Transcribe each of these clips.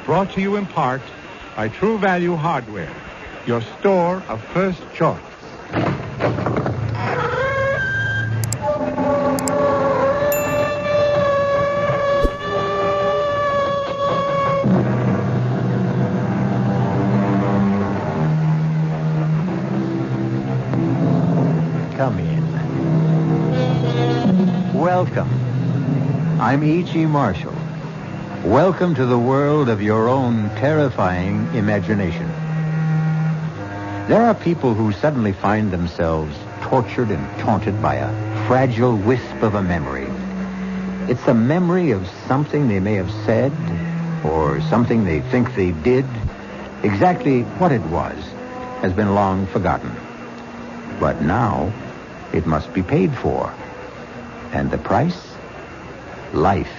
Brought to you in part by True Value Hardware, your store of first choice. Come in. Welcome. I'm E.G. Marshall. Welcome to the world of your own terrifying imagination. There are people who suddenly find themselves tortured and taunted by a fragile wisp of a memory. It's a memory of something they may have said or something they think they did. Exactly what it was has been long forgotten. But now it must be paid for. And the price? Life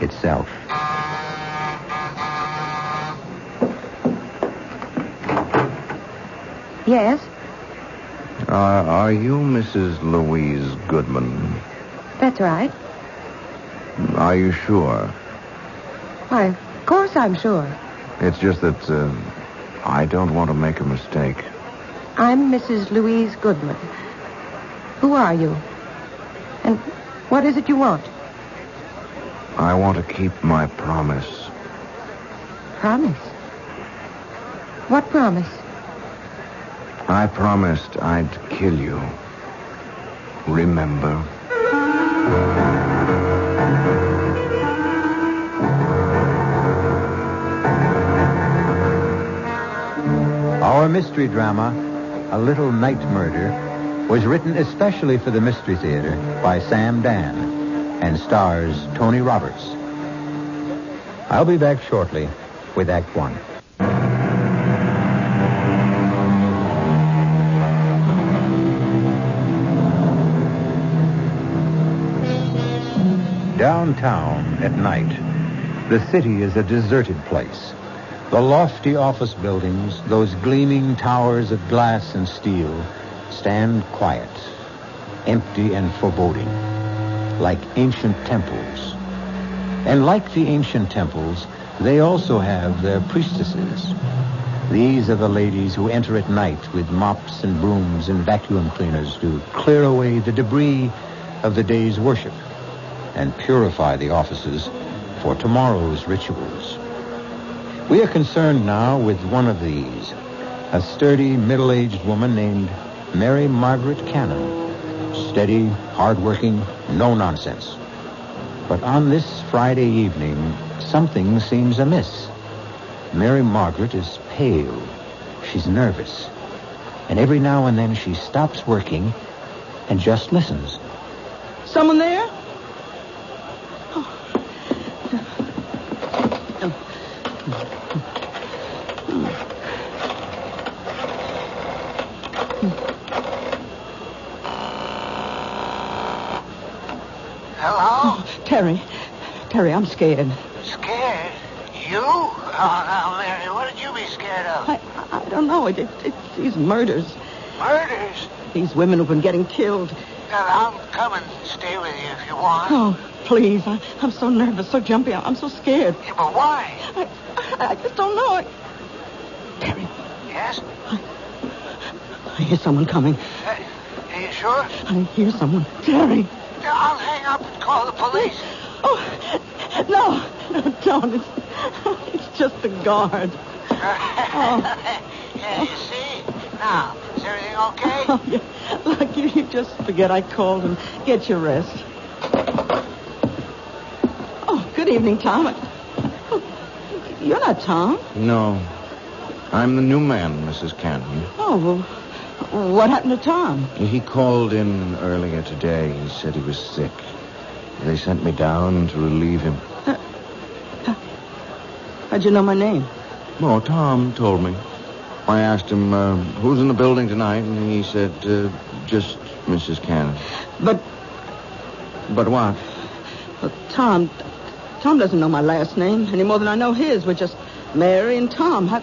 itself. Yes? Are you Mrs. Louise Goodman? That's right. Are you sure? Why, of course I'm sure. It's just that I don't want to make a mistake. I'm Mrs. Louise Goodman. Who are you? And what is it you want? I want to keep my promise. Promise? What promise? I promised I'd kill you. Remember? Our mystery drama, A Little Night Murder, was written especially for the Mystery Theater by Sam Dan and stars Tony Roberts. I'll be back shortly with Act One. Downtown at night, the city is a deserted place. The lofty office buildings, those gleaming towers of glass and steel, stand quiet, empty and foreboding, like ancient temples. And like the ancient temples, they also have their priestesses. These are the ladies who enter at night with mops and brooms and vacuum cleaners to clear away the debris of the day's worship and purify the offices for tomorrow's rituals. We are concerned now with one of these, a sturdy, middle-aged woman named Mary Margaret Cannon. Steady, hard-working, no nonsense. But on this Friday evening, something seems amiss. Mary Margaret is pale. She's nervous. And every now and then she stops working and just listens. Someone there? Hello? Terry, I'm scared. Scared? You? Oh, now, Mary, what did you be scared of? I don't know. It's these murders. Murders? These women who've been getting killed. Well, I'll come and stay with you if you want. Oh, please. I'm so nervous, so jumpy. I'm so scared. Yeah, but why? I just don't know. Terry. Yes? I hear someone coming. Are you sure? I hear someone. Terry. I'll hang up and call the police. Oh, no, don't. It's just the guard. Yeah, you see? Now, is everything okay? Oh, yeah. Look, you just forget I called and get your rest. Oh, good evening, Tom. Oh, you're not Tom. No. I'm the new man, Mrs. Cannon. Oh, well, what happened to Tom? He called in earlier today. He said he was sick. They sent me down to relieve him. How'd you know my name? Oh, Tom told me. I asked him, who's in the building tonight, and he said, just Mrs. Cannon. But what? Tom doesn't know my last name any more than I know his. We're just Mary and Tom. How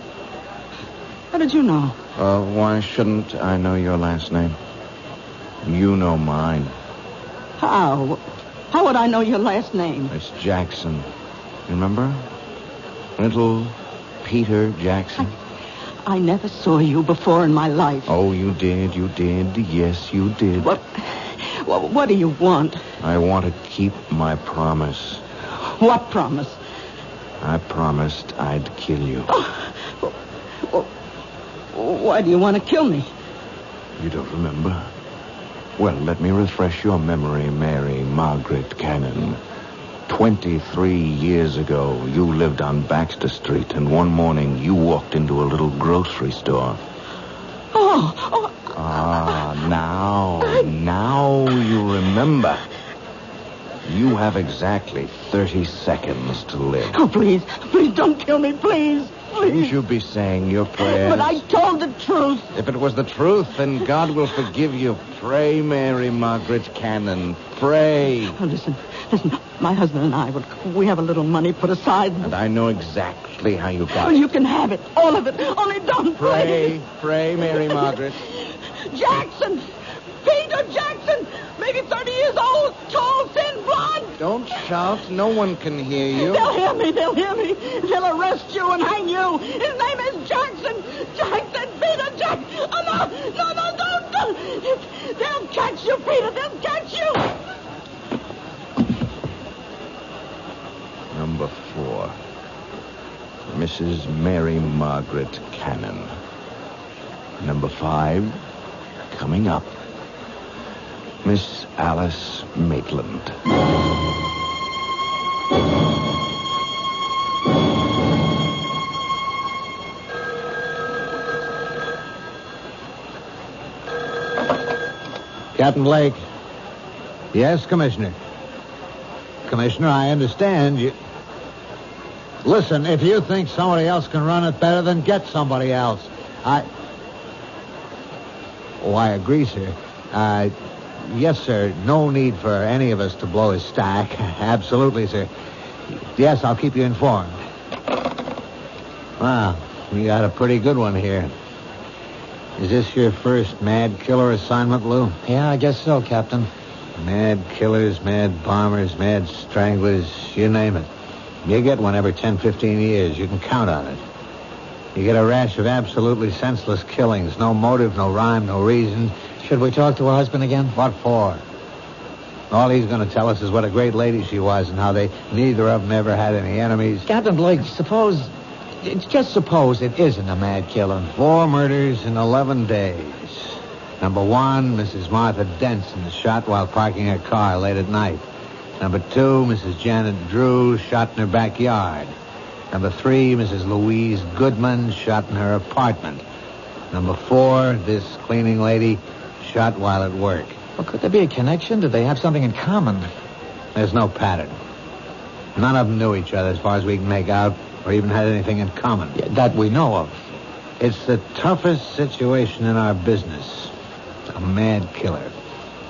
did you know? Why shouldn't I know your last name? You know mine. How? How would I know your last name? It's Jackson. Remember? Little Peter Jackson? I never saw you before in my life. Oh, you did. Yes, you did. What do you want? I want to keep my promise. What promise? I promised I'd kill you. Why do you want to kill me? You don't remember? Well, let me refresh your memory, Mary Margaret Cannon. 23 years ago, you lived on Baxter Street, and one morning you walked into a little grocery store. Now you remember. You have exactly 30 seconds to live. Oh, please don't kill me, please. You should be saying your prayers. But I told the truth. If it was the truth, then God will forgive you. Pray, Mary Margaret Cannon. Pray. Oh, listen. My husband and I, we have a little money put aside. And I know exactly how you got it. You can have it. All of it. Only don't pray. Pray, Mary Margaret. Jackson. Peter Jackson. Maybe 30 years old. Tall, thin, blonde. Don't shout. No one can hear you. They'll hear me. They'll arrest you and hang you. His name is Jackson. Jackson, Peter Jackson. Oh, no, don't. They'll catch you, Peter. They'll catch you. Number 4. Mrs. Mary Margaret Cannon. Number 5, coming up, Miss Alice Maitland. Captain Blake. Yes, Commissioner. Commissioner, I understand you. Listen, if you think somebody else can run it better, then get somebody else. I agree, sir. Yes, sir. No need for any of us to blow his stack. Absolutely, sir. Yes, I'll keep you informed. Wow, we got a pretty good one here. Is this your first mad killer assignment, Lou? Yeah, I guess so, Captain. Mad killers, mad bombers, mad stranglers, you name it. You get one every 10, 15 years. You can count on it. You get a rash of absolutely senseless killings. No motive, no rhyme, no reason. Should we talk to her husband again? What for? All he's going to tell us is what a great lady she was and how neither of them ever had any enemies. Captain Blake, just suppose it isn't a mad killer. 4 murders in 11 days. Number 1, Mrs. Martha Denson shot while parking her car late at night. Number 2, Mrs. Janet Drew shot in her backyard. Number 3, Mrs. Louise Goodman shot in her apartment. Number 4, this cleaning lady shot while at work. Well, could there be a connection? Did they have something in common? There's no pattern. None of them knew each other as far as we can make out, or even had anything in common. Yeah, that we know of. It's the toughest situation in our business. A mad killer.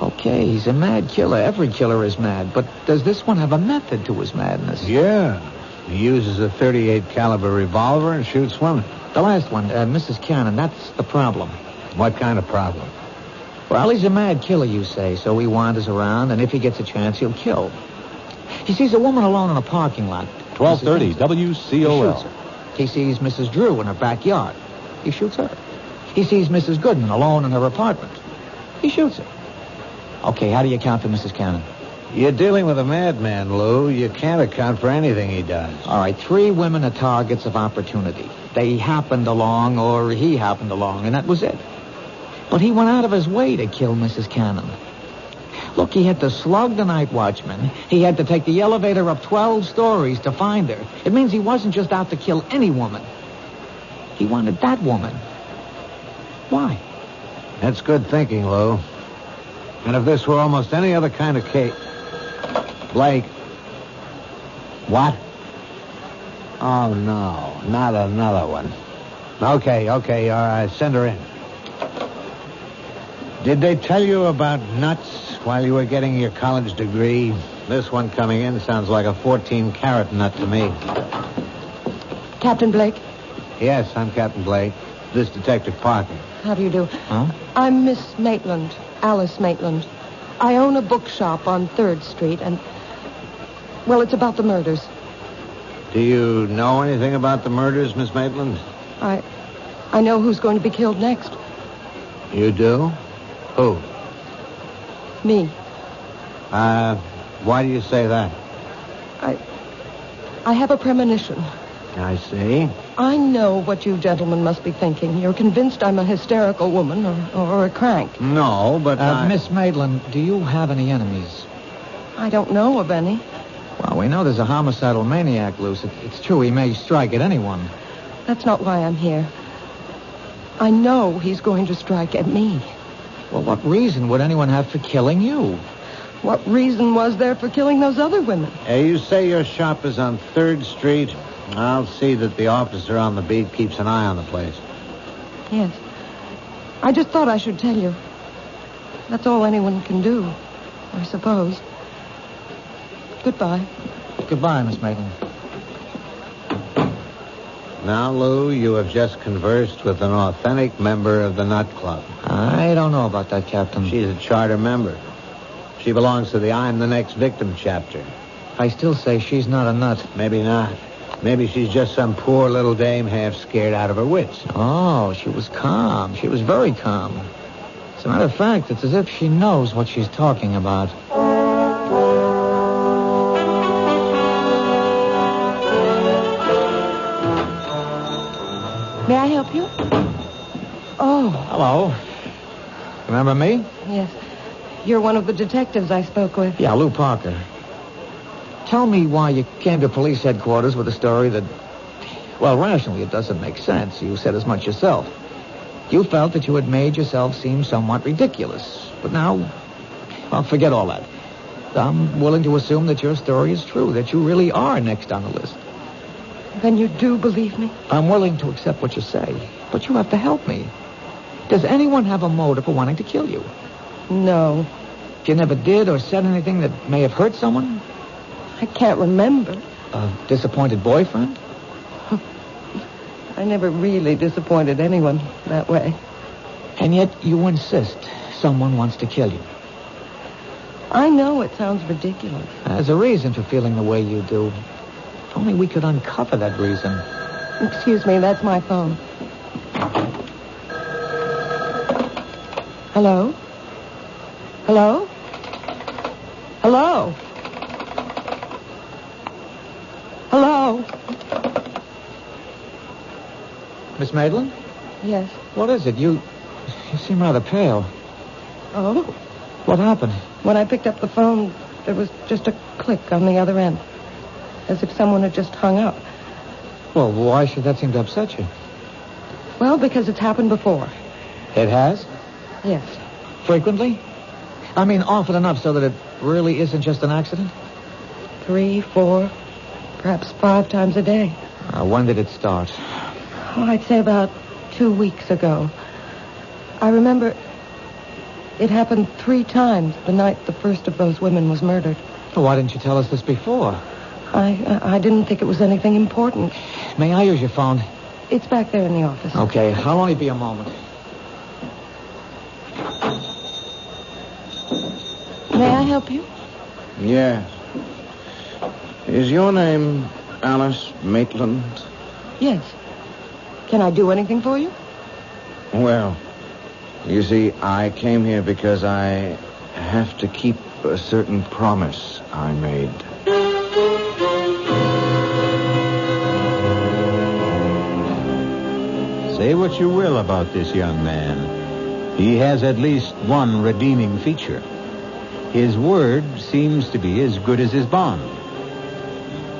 Okay, he's a mad killer. Every killer is mad. But does this one have a method to his madness? Yeah. He uses a .38 caliber revolver and shoots women. The last one, Mrs. Cannon, that's the problem. What kind of problem? Well, he's a mad killer, you say, so he wanders around, and if he gets a chance, he'll kill. He sees a woman alone in a parking lot. 1230 WCOL. He sees Mrs. Drew in her backyard. He shoots her. He sees Mrs. Goodman alone in her apartment. He shoots her. Okay, how do you account for Mrs. Cannon? You're dealing with a madman, Lou. You can't account for anything he does. All right, 3 women are targets of opportunity. They happened along, or he happened along, and that was it. But he went out of his way to kill Mrs. Cannon. Look, he had to slug the night watchman. He had to take the elevator up 12 stories to find her. It means he wasn't just out to kill any woman. He wanted that woman. Why? That's good thinking, Lou. And if this were almost any other kind of case... Blake. What? Oh, no. Not another one. Okay, all right. Send her in. Did they tell you about nuts while you were getting your college degree? This one coming in sounds like a 14-carat nut to me. Captain Blake? Yes, I'm Captain Blake. This Detective Parker. How do you do? Huh? I'm Miss Maitland, Alice Maitland. I own a bookshop on 3rd Street, and... Well, it's about the murders. Do you know anything about the murders, Miss Maitland? I know who's going to be killed next. You do? Who? Me. Why do you say that? I have a premonition. I see. I know what you gentlemen must be thinking. You're convinced I'm a hysterical woman or a crank. No, but Miss Maitland, do you have any enemies? I don't know of any. Well, we know there's a homicidal maniac loose. It's true he may strike at anyone. That's not why I'm here. I know he's going to strike at me. Well, what reason would anyone have for killing you? What reason was there for killing those other women? You say your shop is on 3rd Street. I'll see that the officer on the beat keeps an eye on the place. Yes. I just thought I should tell you. That's all anyone can do, I suppose. Goodbye. Goodbye, Miss Maitland. Now, Lou, you have just conversed with an authentic member of the Nut Club. I don't know about that, Captain. She's a charter member. She belongs to the I'm the Next Victim chapter. I still say she's not a nut. Maybe not. Maybe she's just some poor little dame half scared out of her wits. Oh, she was calm. She was very calm. As a matter of fact, it's as if she knows what she's talking about. May I help you? Oh. Hello. Remember me? Yes. You're one of the detectives I spoke with. Yeah, Lou Parker. Tell me why you came to police headquarters with a story that, well, rationally, it doesn't make sense. You said as much yourself. You felt that you had made yourself seem somewhat ridiculous. But now, well, forget all that. I'm willing to assume that your story is true, that you really are next on the list. Then you do believe me? I'm willing to accept what you say, but you have to help me. Does anyone have a motive for wanting to kill you? No. You never did or said anything that may have hurt someone? I can't remember. A disappointed boyfriend? I never really disappointed anyone that way. And yet you insist someone wants to kill you. I know it sounds ridiculous. There's a reason for feeling the way you do. If only we could uncover that reason. Excuse me, that's my phone. Hello? Hello? Hello? Hello? Miss Maitland? Yes. What is it? You seem rather pale. Oh? What happened? When I picked up the phone, there was just a click on the other end. As if someone had just hung up. Well, why should that seem to upset you? Well, because it's happened before. It has? Yes. Frequently? I mean, often enough so that it really isn't just an accident? 3, 4, perhaps 5 times a day. When did it start? Oh, I'd say about 2 weeks ago. I remember it happened 3 times the night the first of those women was murdered. Well, why didn't you tell us this before? I didn't think it was anything important. May I use your phone? It's back there in the office. Okay, I'll only be a moment. May I help you? Yes. Is your name Alice Maitland? Yes. Can I do anything for you? Well, you see, I came here because I have to keep a certain promise I made. Say what you will about this young man. He has at least one redeeming feature. His word seems to be as good as his bond.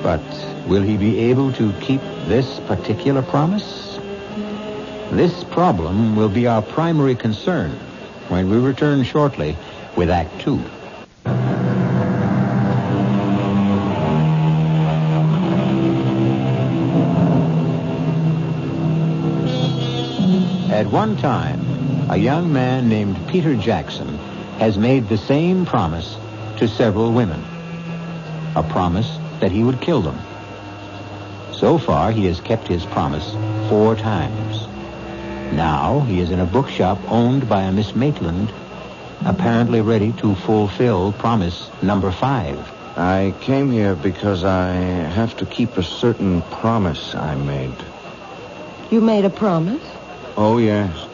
But will he be able to keep this particular promise? This problem will be our primary concern when we return shortly with Act 2. At one time, a young man named Peter Jackson has made the same promise to several women. A promise that he would kill them. So far, he has kept his promise 4 times. Now, he is in a bookshop owned by a Miss Maitland, apparently ready to fulfill promise number 5. I came here because I have to keep a certain promise I made. You made a promise? Oh, yes.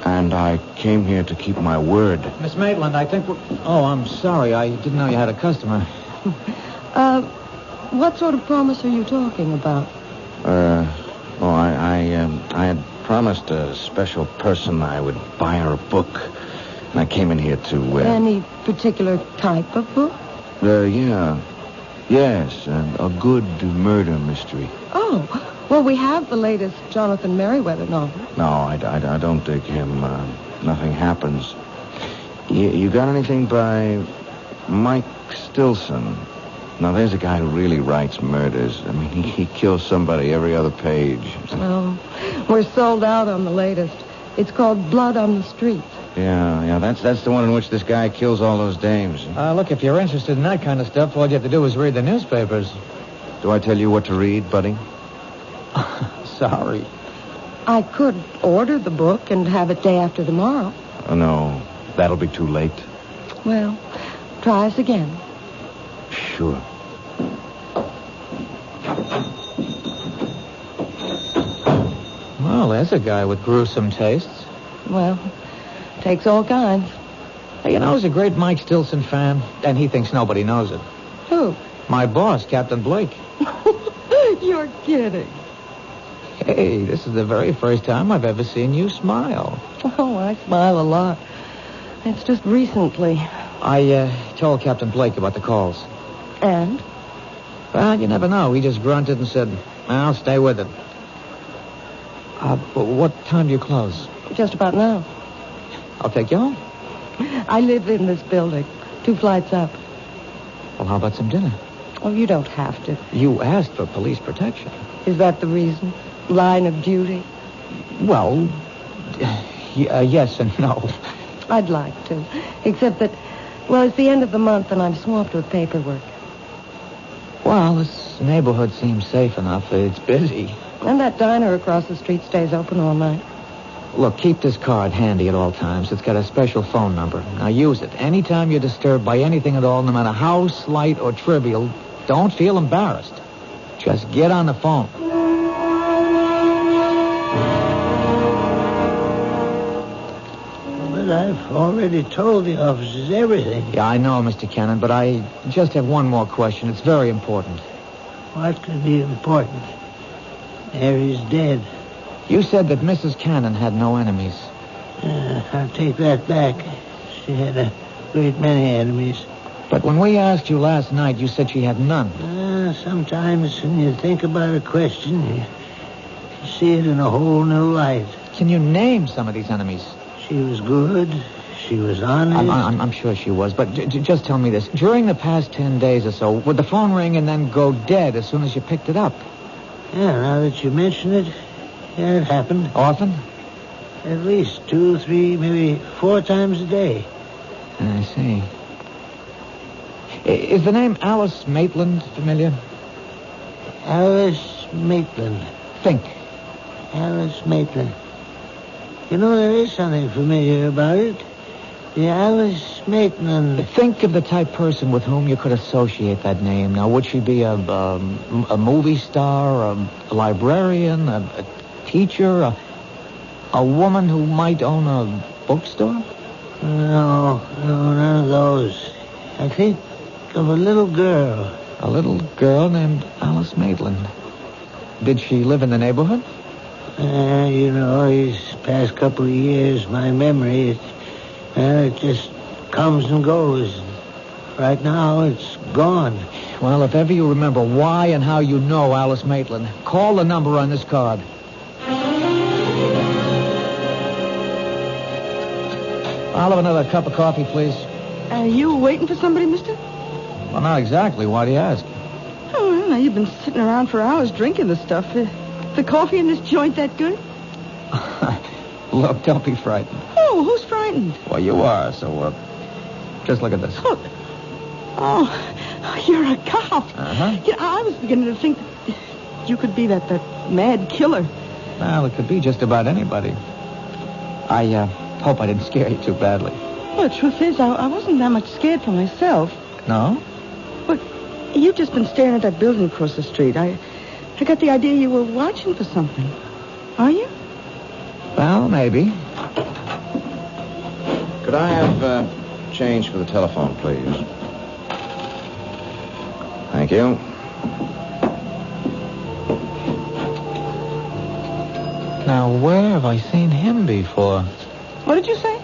And I came here to keep my word. Miss Maitland, I think we're... Oh, I'm sorry. I didn't know you had a customer. What sort of promise are you talking about? I had promised a special person I would buy her a book. And I came in here to... Any particular type of book? Yeah. Yes, a good murder mystery. Oh, well, we have the latest Jonathan Merriweather novel. No, I don't dig him. Nothing happens. You got anything by Mike Stilson? Now, there's a guy who really writes murders. I mean, he kills somebody every other page. Oh, we're sold out on the latest. It's called Blood on the Street. Yeah, that's the one in which this guy kills all those dames. Look, if you're interested in that kind of stuff, all you have to do is read the newspapers. Do I tell you what to read, buddy? Sorry. I could order the book and have it day after tomorrow. Oh, no. That'll be too late. Well, try us again. Sure. Well, there's a guy with gruesome tastes. Well, takes all kinds. Hey, he's a great Mike Stilson fan, and he thinks nobody knows it. Who? My boss, Captain Blake. You're kidding. Hey, this is the very first time I've ever seen you smile. Oh, I smile a lot. It's just recently. I told Captain Blake about the calls. And? Well, you never know. He just grunted and said, I'll stay with it. But what time do you close? Just about now. I'll take you home. I live in this building, 2 flights up. Well, how about some dinner? Oh, you don't have to. You asked for police protection. Is that the reason? Line of duty? Well, yes and no. I'd like to. Except that, well, it's the end of the month and I'm swamped with paperwork. Well, this neighborhood seems safe enough. It's busy. And that diner across the street stays open all night. Look, keep this card handy at all times. It's got a special phone number. Now use it. Anytime you're disturbed by anything at all, no matter how slight or trivial, don't feel embarrassed. Just get on the phone. But I've already told the officers everything. Yeah, I know, Mr. Cannon, but I just have one more question. It's very important. What could be important? Mary's dead. You said that Mrs. Cannon had no enemies. I'll take that back. She had a great many enemies. But when we asked you last night, you said she had none. Sometimes when you think about a question, you see it in a whole new light. Can you name some of these enemies? She was good. She was honest. I'm sure she was, but just tell me this. During the past 10 days or so, would the phone ring and then go dead as soon as you picked it up? Yeah, now that you mention it, yeah, it happened. Often? At least 2, 3, maybe 4 times a day. I see. Is the name Alice Maitland familiar? Alice Maitland. Think. Alice Maitland. You know, there is something familiar about it. The Alice Maitland. Think of the type person with whom you could associate that name. Now, would she be a movie star, a librarian, a teacher, a woman who might own a bookstore? No, none of those. I think of a little girl. A little girl named Alice Maitland. Did she live in the neighborhood? These past couple of years, my memory, it just comes and goes. Right now, it's gone. Well, if ever you remember why and how you know Alice Maitland, call the number on this card. I'll have another cup of coffee, please. Are you waiting for somebody, mister? Well, not exactly. Why do you ask? Oh, well, now you've been sitting around for hours drinking the stuff. The coffee in this joint that good? Look, don't be frightened. Oh, who's frightened? Well, you are, so, just look at this. Look. Oh, you're a cop. Uh-huh. Yeah, I was beginning to think that you could be that mad killer. Well, it could be just about anybody. I hope I didn't scare you too badly. Well, the truth is, I wasn't that much scared for myself. No? But you've just been staring at that building across the street. I got the idea you were watching for something. Are you? Well, maybe. Could I have change for the telephone, please? Thank you. Now, where have I seen him before? What did you say?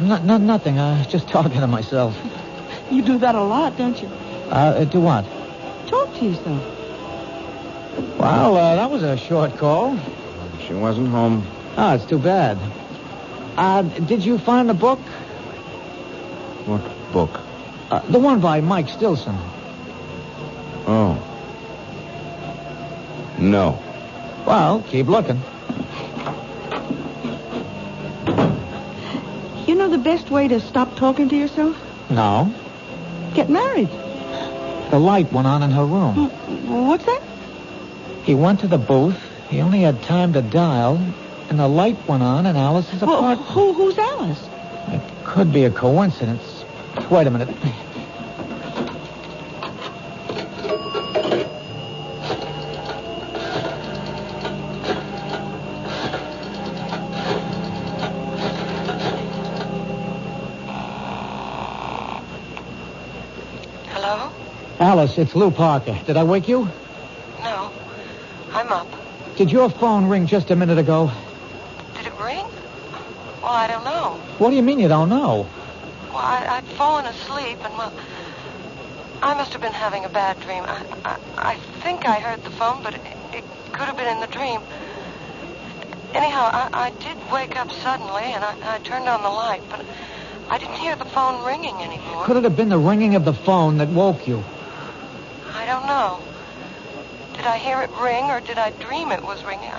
Nothing. I was just talking to myself. You do that a lot, don't you? Do what? Talk to yourself. Well, that was a short call. She wasn't home. Oh, it's too bad. Did you find the book? What book? The one by Mike Stilson. Oh. No. Well, keep looking. You know the best way to stop talking to yourself? No. Get married. The light went on in her room. What's that? He went to the booth. He only had time to dial, and the light went on in Alice's apartment. Who's Alice? It could be a coincidence. Wait a minute. Hello? Alice, it's Lou Parker. Did I wake you? No. I'm up. Did your phone ring just a minute ago? Did it ring? Well, I don't know. What do you mean you don't know? Well, I'd fallen asleep, and, well, I must have been having a bad dream. I think I heard the phone, but it could have been in the dream. Anyhow, I did wake up suddenly, and I turned on the light, but I didn't hear the phone ringing anymore. Could it have been the ringing of the phone that woke you? I don't know. Did I hear it ring, or did I dream it was ringing?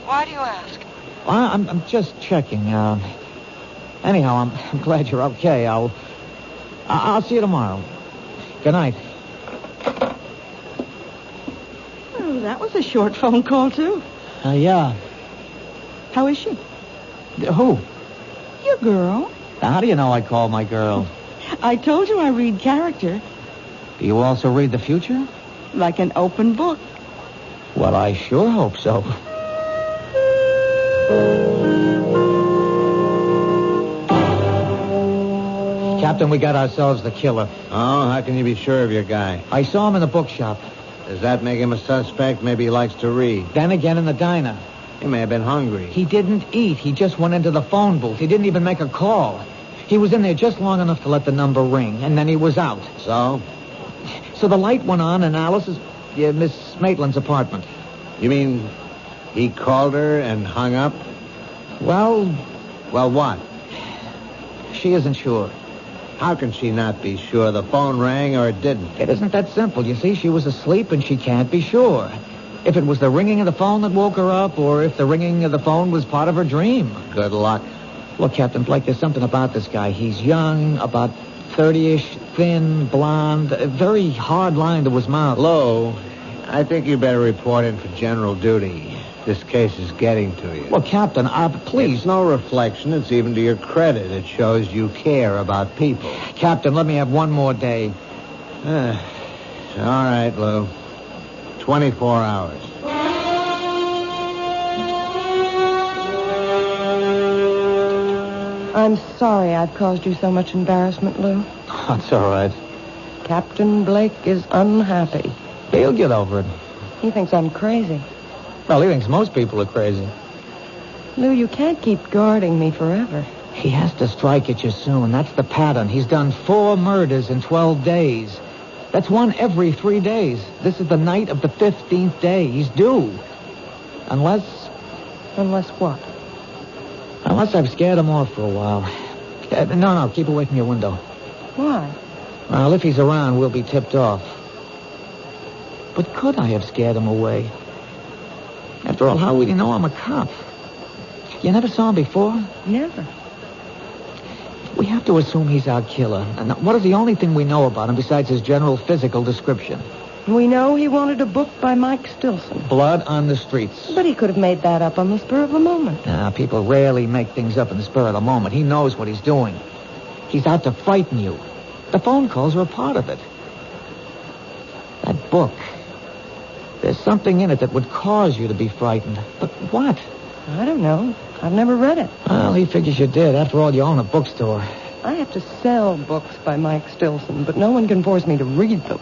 Why do you ask? Well, I'm just checking. Anyhow, I'm glad you're okay. I'll see you tomorrow. Good night. Oh, that was a short phone call, too. Yeah. How is she? Who? Your girl. Now, how do you know I call my girl? I told you I read character. Do you also read the future? Like an open book. Well, I sure hope so. Captain, we got ourselves the killer. Oh, how can you be sure of your guy? I saw him in the bookshop. Does that make him a suspect? Maybe he likes to read. Then again in the diner. He may have been hungry. He didn't eat. He just went into the phone booth. He didn't even make a call. He was in there just long enough to let the number ring, and then he was out. So? So the light went on in Alice's, Miss Maitland's apartment. You mean he called her and hung up? Well, what? she isn't sure. How can she not be sure? The phone rang or it didn't? It isn't that simple. You see, she was asleep and she can't be sure. If it was the ringing of the phone that woke her up, or if the ringing of the phone was part of her dream. Good luck. Look, Captain Blake, there's something about this guy. He's young, about 30-ish, thin, blonde, a very hard line to his mouth. Lou, I think you better report in for general duty. This case is getting to you. Well, Captain, please. It's no reflection. It's even to your credit. It shows you care about people. Captain, let me have one more day. All right, Lou. 24 hours. I'm sorry I've caused you so much embarrassment, Lou. That's all right. Captain Blake is unhappy. He'll get over it. He thinks I'm crazy. Well, he thinks most people are crazy. Lou, you can't keep guarding me forever. He has to strike at you soon. That's the pattern. He's done 4 murders in 12 days. That's one every 3 days. This is the night of the 15th day. He's due. Unless what? Unless I've scared him off for a while. No, keep away from your window. Why? Well, if he's around, we'll be tipped off. But could I have scared him away? After all, how would he know I'm a cop? You never saw him before? Never. We have to assume he's our killer. And what is the only thing we know about him besides his general physical description? We know he wanted a book by Mike Stilson. Blood on the Streets. But he could have made that up on the spur of the moment. People rarely make things up in the spur of the moment. He knows what he's doing. He's out to frighten you. The phone calls are a part of it. That book. There's something in it that would cause you to be frightened. But what? I don't know. I've never read it. Well, he figures you did. After all, you own a bookstore. I have to sell books by Mike Stilson, but no one can force me to read them.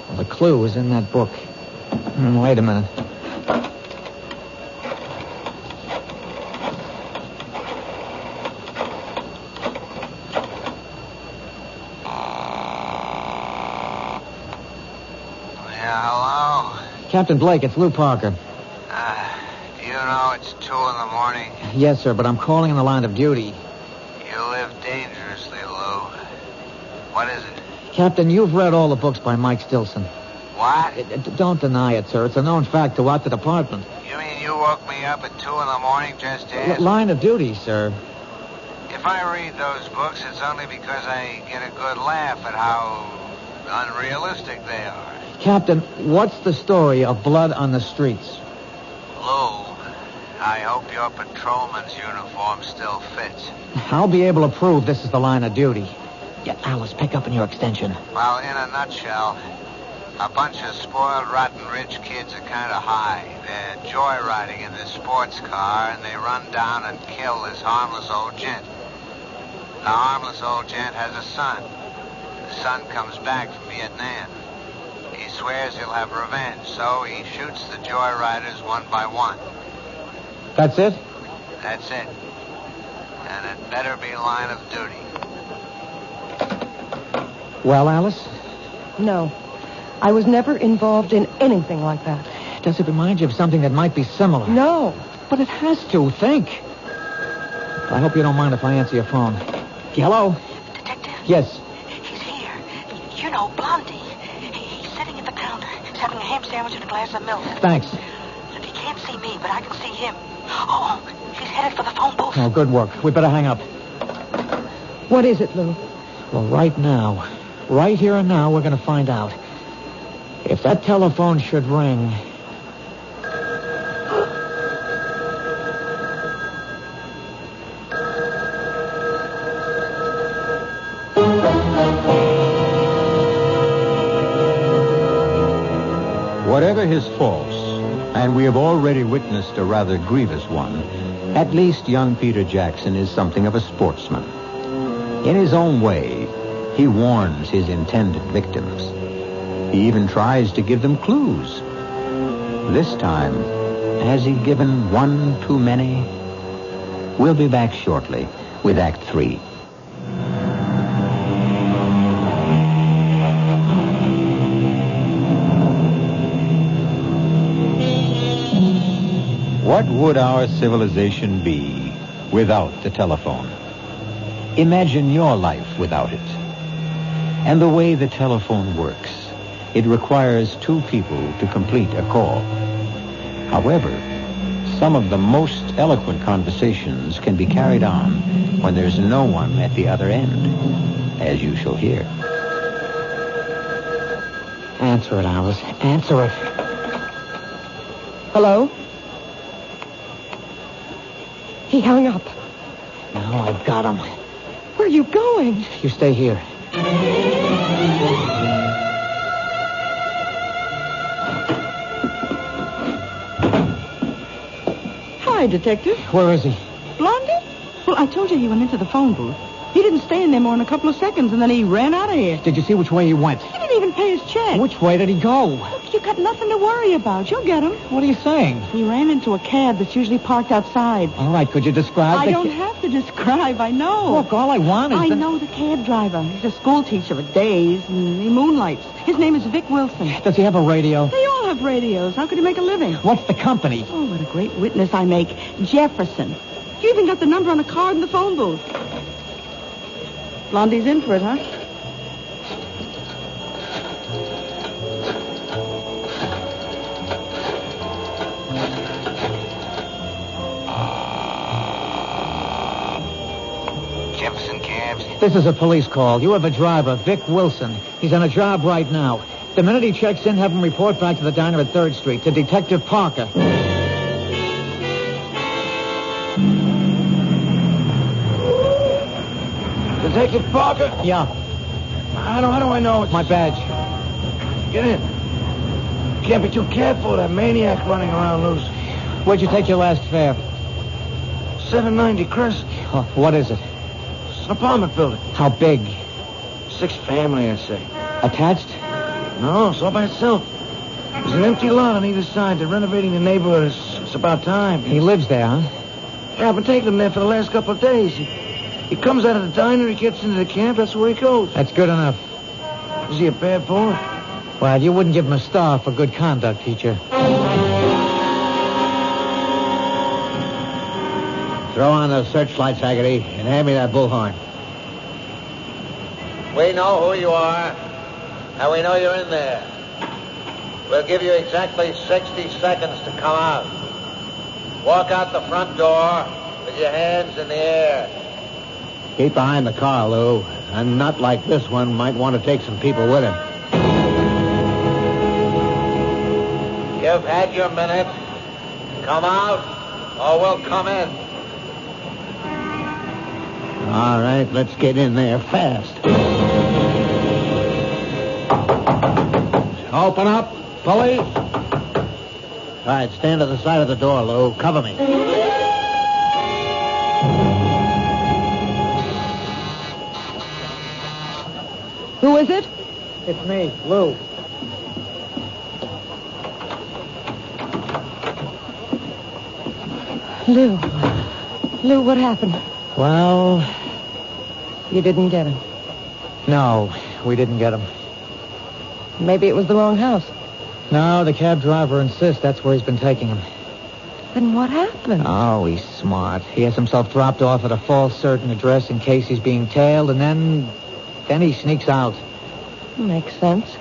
Well, the clue is in that book. Wait a minute. Captain Blake, it's Lou Parker. Do you know it's 2 a.m? Yes, sir, but I'm calling in the line of duty. You live dangerously, Lou. What is it? Captain, you've read all the books by Mike Stilson. What? Don't deny it, sir. It's a known fact throughout the department. You mean you woke me up at 2 a.m. just to ask? Line of duty, sir. If I read those books, it's only because I get a good laugh at how unrealistic they are. Captain, what's the story of Blood on the Streets? Lou, I hope your patrolman's uniform still fits. I'll be able to prove this is the line of duty. Yeah, Alice, pick up in your extension. Well, in a nutshell, a bunch of spoiled, rotten, rich kids are kind of high. They're joyriding in this sports car, and they run down and kill this harmless old gent. The harmless old gent has a son. The son comes back from Vietnam. He swears he'll have revenge, so he shoots the joyriders one by one. That's it? That's it. And it better be line of duty. Well, Alice? No. I was never involved in anything like that. Does it remind you of something that might be similar? No. But it has to. Think. I hope you don't mind if I answer your phone. Hello? Detective? Yes. He's here. You know, Blondie. He's sitting at the counter. He's having a ham sandwich and a glass of milk. Thanks. Look, he can't see me, but I can see him. Oh, he's headed for the phone booth. Oh, good work. We better hang up. What is it, Lou? Well, right now, right here and now, we're going to find out. If that telephone should ring... Whatever his faults, and we have already witnessed a rather grievous one, at least young Peter Jackson is something of a sportsman. In his own way, he warns his intended victims. He even tries to give them clues. This time, has he given one too many? We'll be back shortly with Act 3. What would our civilization be without the telephone? Imagine your life without it. And the way the telephone works, it requires two people to complete a call. However, some of the most eloquent conversations can be carried on when there's no one at the other end, as you shall hear. Answer it, Alice. Answer it. Hello? He hung up. Now I've got him. Where are you going? You stay here. Hi, Detective. Where is he? Blondie? Well, I told you he went into the phone booth. He didn't stay in there more than a couple of seconds, and then he ran out of here. Did you see which way he went? He didn't even pay his check. Which way did he go? Look, you got nothing to worry about. You'll get him. What are you saying? He ran into a cab that's usually parked outside. All right, could you describe I don't have to describe. I know. Look, all I want is... I know the cab driver. He's a school teacher for days, and he moonlights. His name is Vic Wilson. Does he have a radio? They all have radios. How could he make a living? What's the company? Oh, what a great witness I make. Jefferson. You even got the number on a card in the phone booth. Blondie's in for it, huh? Jefferson Cabs. This is a police call. You have a driver, Vic Wilson. He's on a job right now. The minute he checks in, have him report back to the diner at 3rd Street, to Detective Parker. Detective Parker? Yeah. How do I know it's... My badge. Get in. Can't be too careful of that maniac running around loose. Where'd you take your last fare? 790, Chris. Oh, what is it? It's an apartment building. How big? 6 family, I'd say. Attached? No, it's all by itself. There's an empty lot on either side. They're renovating the neighborhood. It's about time. He lives there, huh? Yeah, I've been taking him there for the last couple of days. He comes out of the diner, he gets into the camp, that's where he goes. That's good enough. Is he a bad boy? Well, you wouldn't give him a star for good conduct, teacher. Throw on those searchlights, Haggerty, and hand me that bullhorn. We know who you are, and we know you're in there. We'll give you exactly 60 seconds to come out. Walk out the front door with your hands in the air. Keep behind the car, Lou. A nut like this one might want to take some people with him. You've had your minute. Come out, or we'll come in. All right, let's get in there fast. Open up, police. All right, stand to the side of the door, Lou. Cover me. Who is it? It's me, Lou. Lou, what happened? Well, You didn't get him. no, we didn't get him. Maybe it was the wrong house. No, the cab driver insists that's where he's been taking him. Then what happened? Oh, he's smart. He has himself dropped off at a false certain address in case he's being tailed, and then he sneaks out. Makes sense.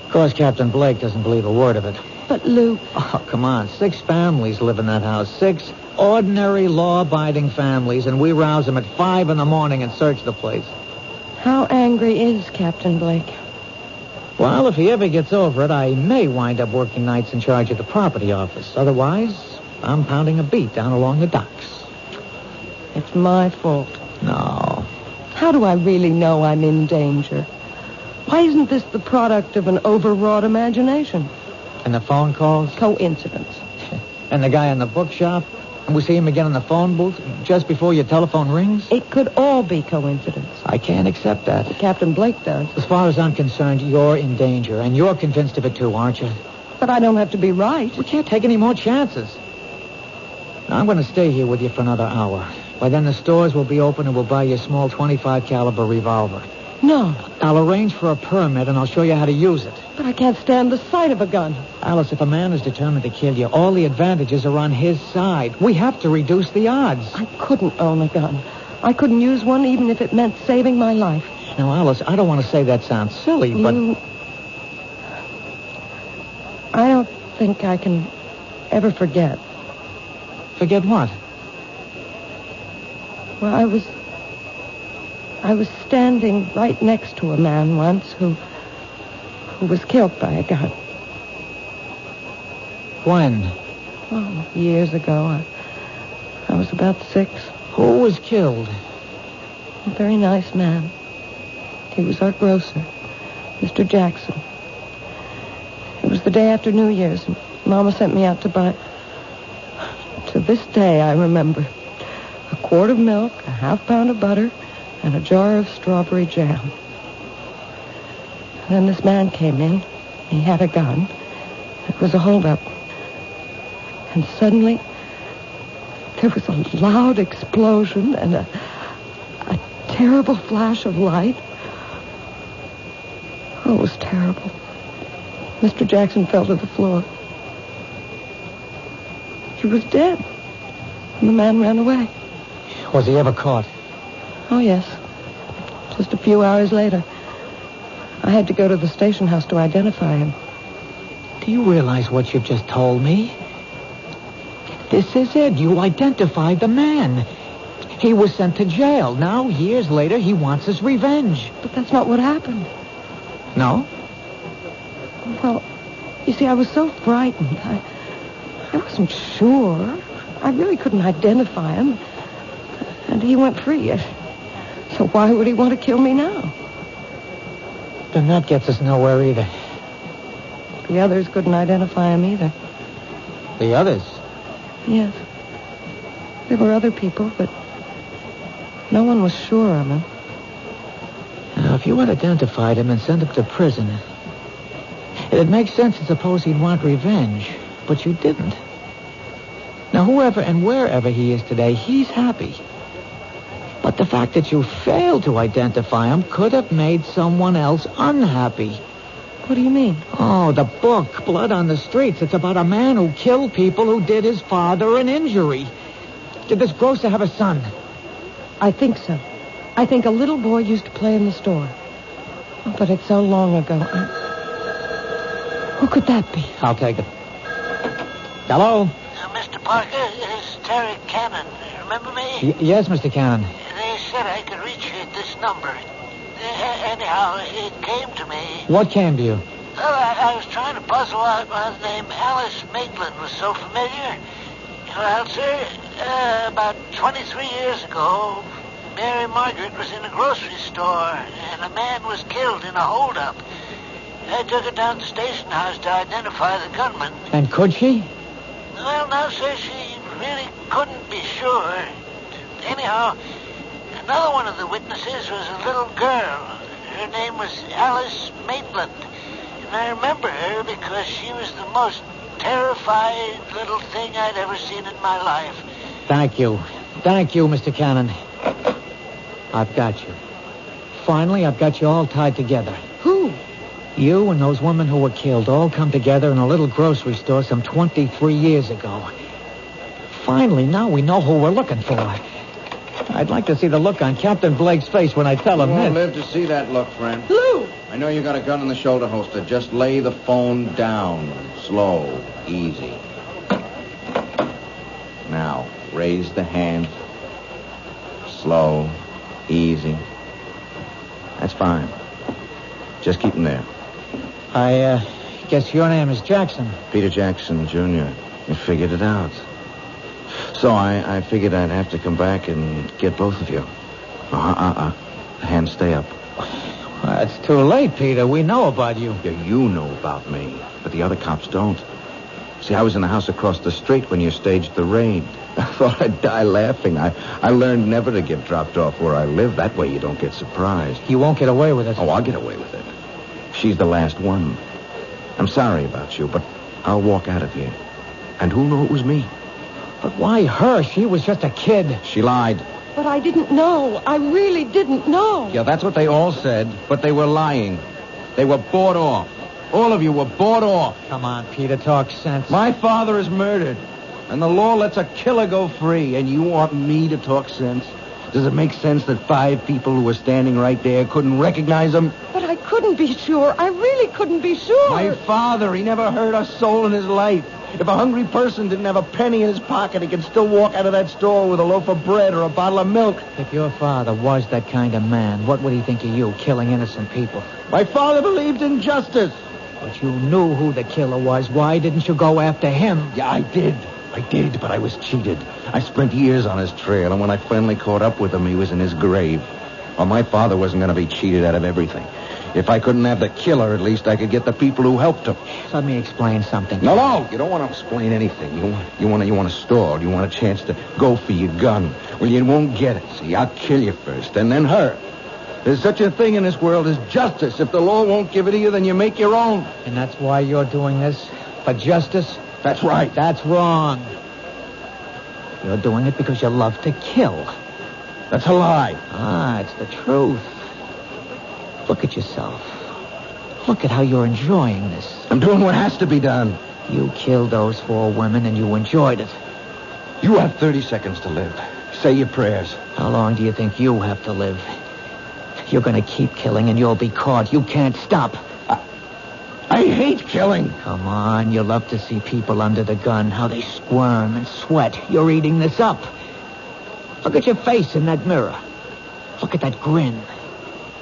Of course, Captain Blake doesn't believe a word of it. But, Lou... Oh, come on. 6 families live in that house. 6 ordinary, law-abiding families, and we rouse them at 5 in the morning and search the place. How angry is Captain Blake? Well, if he ever gets over it, I may wind up working nights in charge of the property office. Otherwise, I'm pounding a beat down along the docks. It's my fault. No. How do I really know I'm in danger? Why isn't this the product of an overwrought imagination? And the phone calls? Coincidence. And the guy in the bookshop? And we see him again in the phone booth just before your telephone rings? It could all be coincidence. I can't accept that. Captain Blake does. As far as I'm concerned, you're in danger. And you're convinced of it, too, aren't you? But I don't have to be right. We can't take any more chances. Now, I'm going to stay here with you for another hour. By then, the stores will be open and we'll buy you a small .25 caliber revolver. No. I'll arrange for a permit and I'll show you how to use it. But I can't stand the sight of a gun. Alice, if a man is determined to kill you, all the advantages are on his side. We have to reduce the odds. I couldn't own a gun. I couldn't use one even if it meant saving my life. Now, Alice, I don't want to say that sounds silly, but... I don't think I can ever forget. Forget what? Well, I was standing right next to a man once who was killed by a gun. When? Oh, years ago. I was about 6. Who was killed? A very nice man. He was our grocer, Mr. Jackson. It was the day after New Year's, and Mama sent me out to buy... To this day, I remember. A quart of milk, a half pound of butter, and a jar of strawberry jam. And then this man came in. He had a gun. It was a holdup. And suddenly, there was a loud explosion and a terrible flash of light. Oh, it was terrible. Mr. Jackson fell to the floor. He was dead. And the man ran away. Was he ever caught? Oh, yes. Just a few hours later. I had to go to the station house to identify him. Do you realize what you've just told me? This is it. You identified the man. He was sent to jail. Now, years later, he wants his revenge. But that's not what happened. No? Well, you see, I was so frightened. I wasn't sure. I really couldn't identify him. And he went free. So why would he want to kill me now? Then that gets us nowhere either. The others couldn't identify him either. The others? Yes. There were other people, but no one was sure of him. Now, if you had identified him and sent him to prison, it'd make sense to suppose he'd want revenge, but you didn't. Now, whoever and wherever he is today, he's happy. But the fact that you failed to identify him could have made someone else unhappy. What do you mean? Oh, the book, Blood on the Streets. It's about a man who killed people who did his father an injury. Did this grocer have a son? I think so. I think a little boy used to play in the store. But it's so long ago. Who could that be? I'll take it. Hello? Mr. Parker, it's Terry Cannon. Remember me? Yes, Mr. Cannon. They said I could reach you at this number. Anyhow, it came to me. What came to you? Well, I was trying to puzzle out why the name Alice Maitland was so familiar. Well, sir, about 23 years ago, Mary Margaret was in a grocery store, and a man was killed in a holdup. I took her down to the station house to identify the gunman. And could she? Well, no, sir, she really couldn't be sure. Anyhow, another one of the witnesses was a little girl. Her name was Alice Maitland. And I remember her because she was the most terrified little thing I'd ever seen in my life. Thank you. Thank you, Mr. Cannon. I've got you. Finally, I've got you all tied together. Who? You and those women who were killed all come together in a little grocery store some 23 years ago. Finally, now we know who we're looking for. I'd like to see the look on Captain Blake's face when I tell him You won't this. live to see that look, friend. Lou! I know you got a gun in the shoulder holster. Just lay the phone down. Slow. Easy. Now, raise the hand. Slow. Easy. That's fine. Just keep him there. I guess your name is Jackson. Peter Jackson, Jr. You figured it out. So I figured I'd have to come back and get both of you. Hands stay up. Well, it's too late, Peter. We know about you. Yeah, you know about me, but the other cops don't. See, I was in the house across the street when you staged the raid. I thought I'd die laughing. I learned never to get dropped off where I live. That way you don't get surprised. You won't get away with it. Oh, I'll get away with it. She's the last one. I'm sorry about you, but I'll walk out of here. And who'll know it was me? But why her? She was just a kid. She lied. But I didn't know. I really didn't know. Yeah, that's what they all said, but they were lying. They were bought off. All of you were bought off. Come on, Peter, talk sense. My father is murdered, and the law lets a killer go free, and you want me to talk sense? Does it make sense that 5 people who were standing right there couldn't recognize him? But I couldn't be sure. I really couldn't be sure. My father, he never hurt a soul in his life. If a hungry person didn't have a penny in his pocket, he could still walk out of that store with a loaf of bread or a bottle of milk. If your father was that kind of man, what would he think of you, killing innocent people? My father believed in justice. But you knew who the killer was. Why didn't you go after him? Yeah, I did, but I was cheated. I spent years on his trail, and when I finally caught up with him, he was in his grave. Well, my father wasn't going to be cheated out of everything. If I couldn't have the killer, at least I could get the people who helped him. Let me explain something. No, you don't want to explain anything. You want a stall. You want a chance to go for your gun. Well, you won't get it. See, I'll kill you first, and then her. There's such a thing in this world as justice. If the law won't give it to you, then you make your own. And that's why you're doing this? For justice? That's right. That's wrong. You're doing it because you love to kill. That's a lie. Ah, it's the truth. Look at yourself. Look at how you're enjoying this. I'm doing what has to be done. You killed those 4 women and you enjoyed it. You have 30 seconds to live. Say your prayers. How long do you think you have to live? You're going to keep killing and you'll be caught. You can't stop. I hate killing. Come on, you love to see people under the gun, how they squirm and sweat. You're eating this up. Look at your face in that mirror. Look at that grin.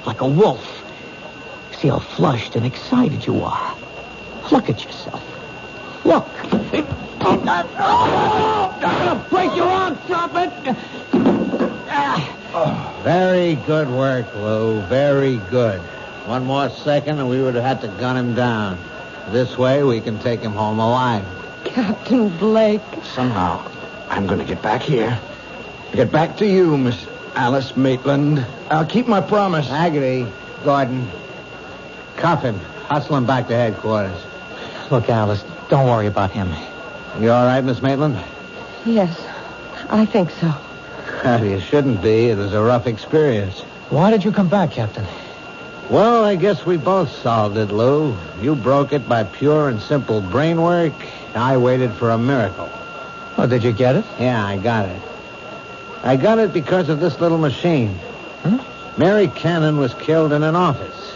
Like a wolf. See how flushed and excited you are. Look at yourself. Look. I'm gonna break your arm. Drop it. Very good work, Lou. Very good. One more second and we would have had to gun him down. This way we can take him home alive. Captain Blake. Somehow, I'm going to get back here. Get back to you, Miss Alice Maitland. I'll keep my promise. Haggerty, Gordon, cuff him. Hustle him back to headquarters. Look, Alice, don't worry about him. You all right, Miss Maitland? Yes, I think so. You shouldn't be. It was a rough experience. Why did you come back, Captain? Well, I guess we both solved it, Lou. You broke it by pure and simple brain work. I waited for a miracle. Oh, did you get it? Yeah, I got it. I got it because of this little machine. Mary Cannon was killed in an office.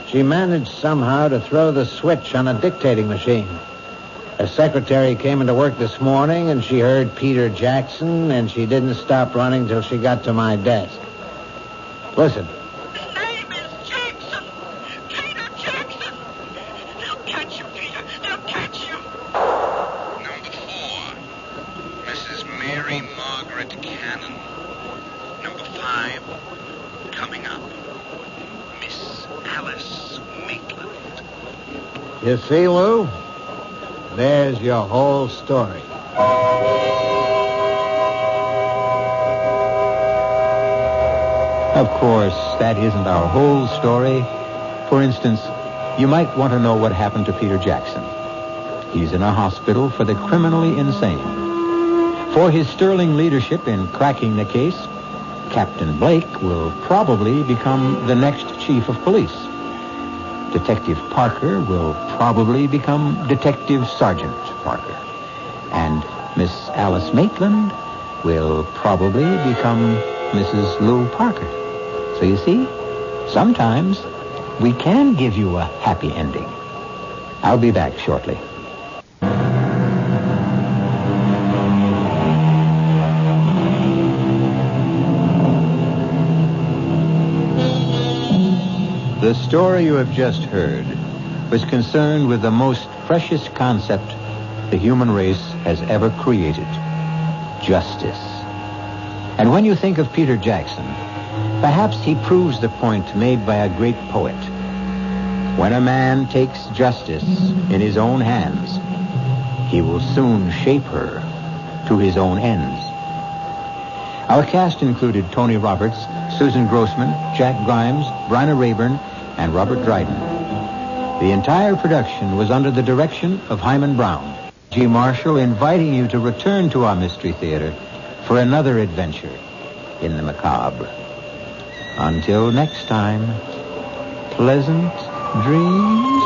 She managed somehow to throw the switch on a dictating machine. A secretary came into work this morning, and she heard Peter Jackson, and she didn't stop running till she got to my desk. Listen. His name is Jackson. Peter Jackson. They'll catch you, Peter. They'll catch you. Number 4, Mrs. Mary Margaret Cannon. Number 5, coming up, Miss Alice Maitland. You see, Lou? There's your whole story. Of course, that isn't our whole story. For instance, you might want to know what happened to Peter Jackson. He's in a hospital for the criminally insane. For his sterling leadership in cracking the case, Captain Blake will probably become the next chief of police. Detective Parker will probably become Detective Sergeant Parker. And Miss Alice Maitland will probably become Mrs. Lou Parker. So you see, sometimes we can give you a happy ending. I'll be back shortly. The story you have just heard was concerned with the most precious concept the human race has ever created: justice. And when you think of Peter Jackson, perhaps he proves the point made by a great poet. When a man takes justice in his own hands, he will soon shape her to his own ends. Our cast included Tony Roberts, Susan Grossman, Jack Grimes, Bryna Rayburn, and Robert Dryden. The entire production was under the direction of Hyman Brown. G. Marshall inviting you to return to our Mystery Theater for another adventure in the macabre. Until next time, pleasant dreams.